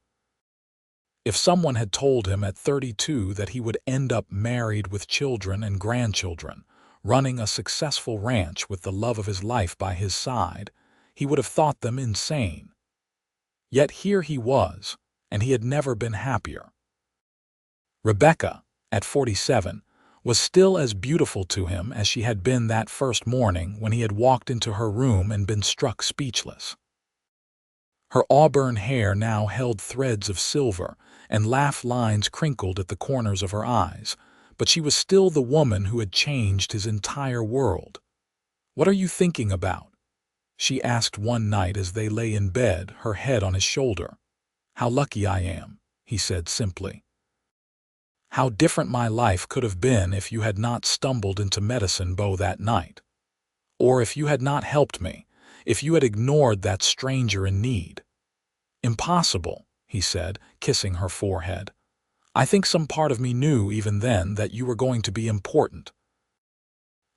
If someone had told him at 32 that he would end up married with children and grandchildren, running a successful ranch with the love of his life by his side, he would have thought them insane. Yet here he was, and he had never been happier. Rebecca, at 47, was still as beautiful to him as she had been that first morning when he had walked into her room and been struck speechless. Her auburn hair now held threads of silver, and laugh lines crinkled at the corners of her eyes, but she was still the woman who had changed his entire world. "What are you thinking about?" she asked one night as they lay in bed, her head on his shoulder. "How lucky I am," he said simply. "How different my life could have been if you had not stumbled into Medicine Bow that night. Or if you had not helped me, if you had ignored that stranger in need." "Impossible," he said, kissing her forehead. "I think some part of me knew even then that you were going to be important,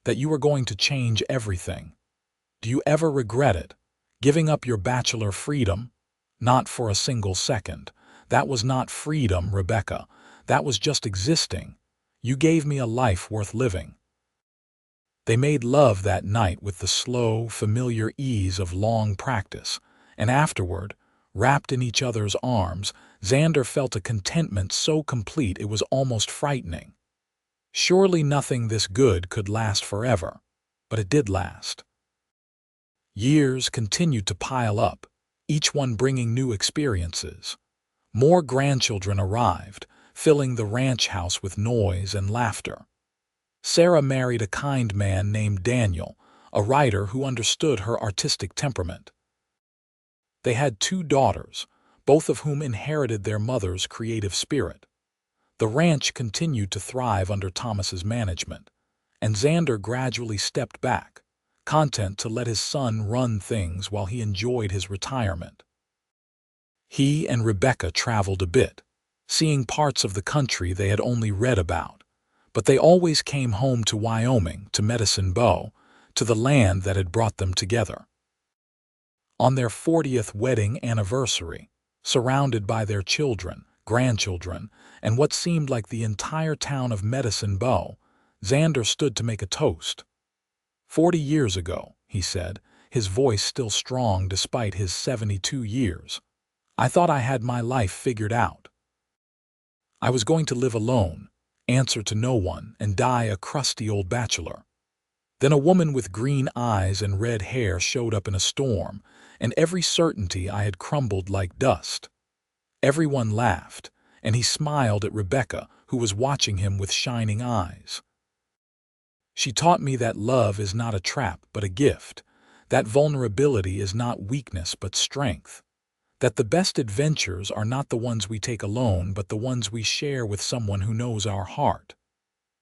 that you were going to change everything. Do you ever regret it? Giving up your bachelor freedom?" "Not for a single second. That was not freedom, Rebecca. That was just existing. You gave me a life worth living." They made love that night with the slow, familiar ease of long practice, and afterward, wrapped in each other's arms, Xander felt a contentment so complete it was almost frightening. Surely nothing this good could last forever, but it did last. Years continued to pile up, each one bringing new experiences. More grandchildren arrived, filling the ranch house with noise and laughter. Sarah married a kind man named Daniel, a writer who understood her artistic temperament. They had 2 daughters, both of whom inherited their mother's creative spirit. The ranch continued to thrive under Thomas's management, and Xander gradually stepped back, content to let his son run things while he enjoyed his retirement. He and Rebecca traveled a bit, seeing parts of the country they had only read about, but they always came home to Wyoming, to Medicine Bow, to the land that had brought them together. On their 40th wedding anniversary, surrounded by their children, grandchildren, and what seemed like the entire town of Medicine Bow, Xander stood to make a toast. 40 years ago," he said, his voice still strong despite his 72 years, "I thought I had my life figured out. I was going to live alone, answer to no one, and die a crusty old bachelor. Then a woman with green eyes and red hair showed up in a storm, and every certainty I had crumbled like dust. Everyone laughed, and he smiled at Rebecca, who was watching him with shining eyes. She taught me that love is not a trap but a gift, that vulnerability is not weakness but strength, that the best adventures are not the ones we take alone but the ones we share with someone who knows our heart.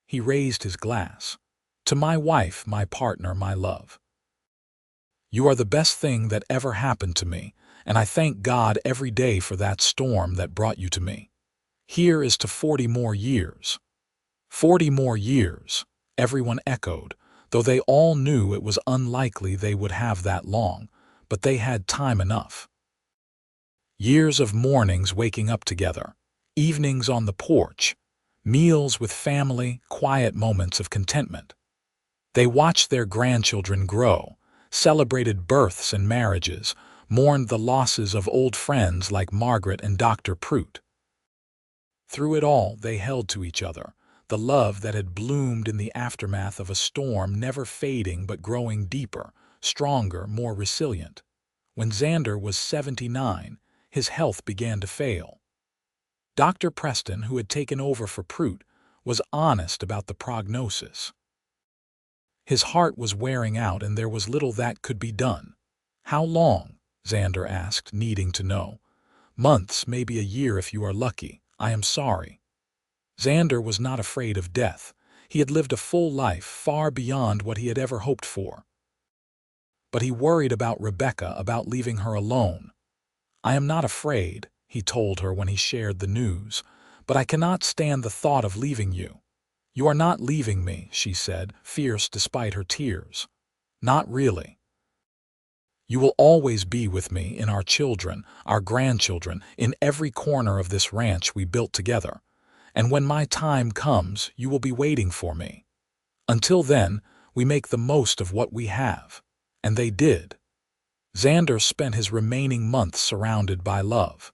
He raised his glass. To my wife, my partner, my love. You are the best thing that ever happened to me, and I thank God every day for that storm that brought you to me. Here is to 40 more years. 40 more years, everyone echoed, though they all knew it was unlikely they would have that long, but they had time enough. Years of mornings waking up together, evenings on the porch, meals with family, quiet moments of contentment. They watched their grandchildren grow, celebrated births and marriages, mourned the losses of old friends like Margaret and Dr. Prout. Through it all, they held to each other, the love that had bloomed in the aftermath of a storm never fading but growing deeper, stronger, more resilient. When Xander was 79, his health began to fail. Dr. Preston, who had taken over for Prout, was honest about the prognosis. His heart was wearing out and there was little that could be done. How long? Xander asked, needing to know. Months, maybe a year if you are lucky. I am sorry. Xander was not afraid of death. He had lived a full life, far beyond what he had ever hoped for. But he worried about Rebecca, about leaving her alone. I am not afraid, he told her when he shared the news, but I cannot stand the thought of leaving you. You are not leaving me, she said, fierce despite her tears. Not really. You will always be with me, in our children, our grandchildren, in every corner of this ranch we built together. And when my time comes, you will be waiting for me. Until then, we make the most of what we have. And they did. Xander spent his remaining months surrounded by love.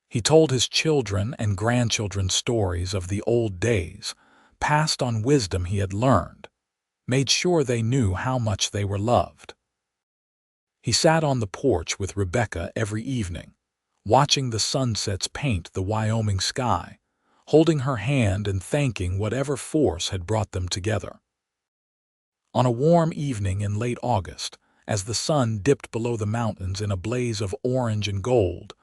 He told his children and grandchildren stories of the old days, passed on wisdom he had learned, made sure they knew how much they were loved. He sat on the porch with Rebecca every evening, watching the sunsets paint the Wyoming sky, holding her hand and thanking whatever force had brought them together. On a warm evening in late August, as the sun dipped below the mountains in a blaze of orange and gold,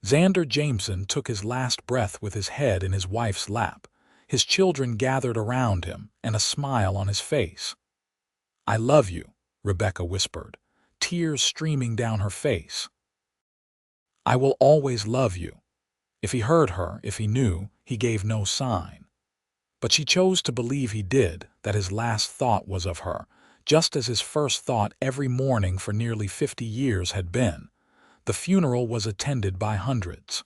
Xander Jameson took his last breath with his head in his wife's lap, his children gathered around him and a smile on his face. I love you, Rebecca whispered, tears streaming down her face. I will always love you. If he heard her, if he knew, he gave no sign. But she chose to believe he did, that his last thought was of her, just as his first thought every morning for nearly 50 years had been. The funeral was attended by hundreds.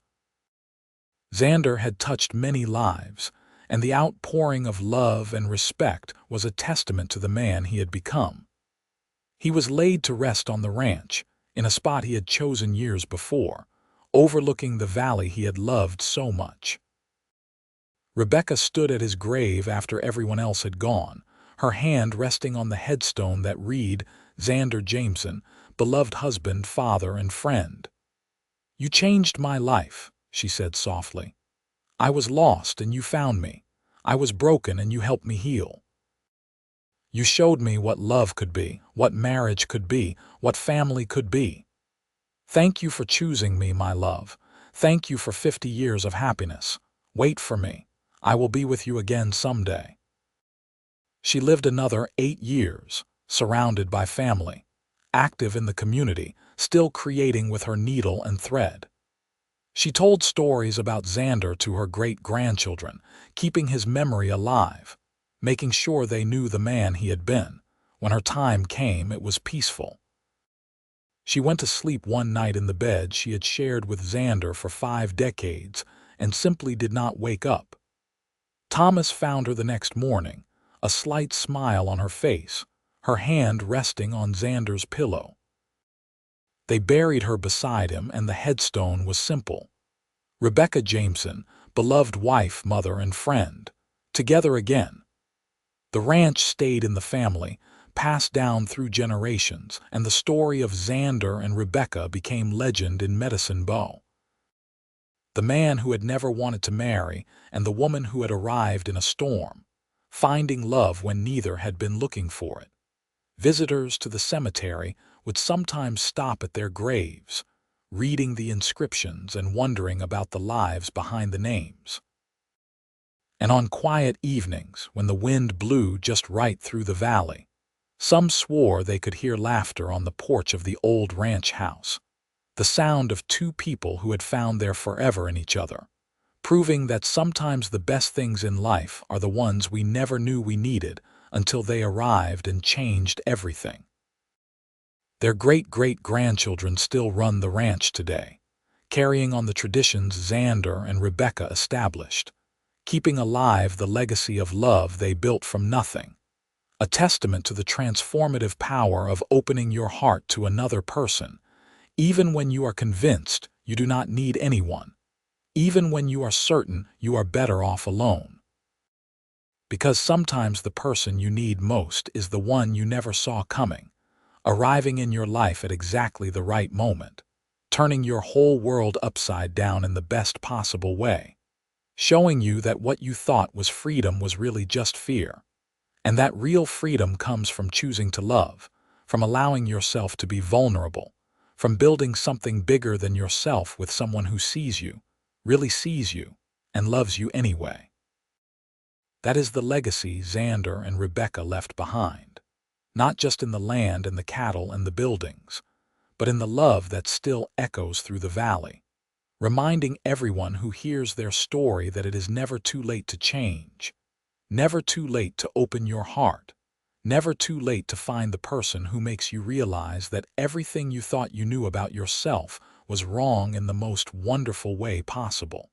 Xander had touched many lives, and the outpouring of love and respect was a testament to the man he had become. He was laid to rest on the ranch, in a spot he had chosen years before, overlooking the valley he had loved so much. Rebecca stood at his grave after everyone else had gone, her hand resting on the headstone that read, Xander Jameson, beloved husband, father, and friend. You changed my life, she said softly. I was lost and you found me. I was broken and you helped me heal. You showed me what love could be, what marriage could be, what family could be. Thank you for choosing me, my love. Thank you for 50 years of happiness. Wait for me. I will be with you again someday. She lived another 8 years, surrounded by family, active in the community, still creating with her needle and thread. She told stories about Xander to her great-grandchildren, keeping his memory alive, making sure they knew the man he had been. When her time came, it was peaceful. She went to sleep one night in the bed she had shared with Xander for 5 decades and simply did not wake up. Thomas found her the next morning, a slight smile on her face, her hand resting on Xander's pillow. They buried her beside him, and the headstone was simple. Rebecca Jameson, beloved wife, mother, and friend, together again. The ranch stayed in the family, passed down through generations, and the story of Xander and Rebecca became legend in Medicine Bow. the man who had never wanted to marry, and the woman who had arrived in a storm, finding love when neither had been looking for it. Visitors to the cemetery would sometimes stop at their graves, reading the inscriptions and wondering about the lives behind the names. And on quiet evenings, when the wind blew just right through the valley, some swore they could hear laughter on the porch of the old ranch house, the sound of two people who had found their forever in each other, proving that sometimes the best things in life are the ones we never knew we needed until they arrived and changed everything. Their great-great-grandchildren still run the ranch today, carrying on the traditions Xander and Rebecca established, keeping alive the legacy of love they built from nothing, a testament to the transformative power of opening your heart to another person, even when you are convinced you do not need anyone, even when you are certain you are better off alone. Because sometimes the person you need most is the one you never saw coming, arriving in your life at exactly the right moment, turning your whole world upside down in the best possible way, showing you that what you thought was freedom was really just fear, and that real freedom comes from choosing to love, from allowing yourself to be vulnerable, from building something bigger than yourself with someone who sees you, really sees you, and loves you anyway. That is the legacy Xander and Rebecca left behind, not just in the land and the cattle and the buildings, but in the love that still echoes through the valley, reminding everyone who hears their story that it is never too late to change, never too late to open your heart, never too late to find the person who makes you realize that everything you thought you knew about yourself was wrong in the most wonderful way possible.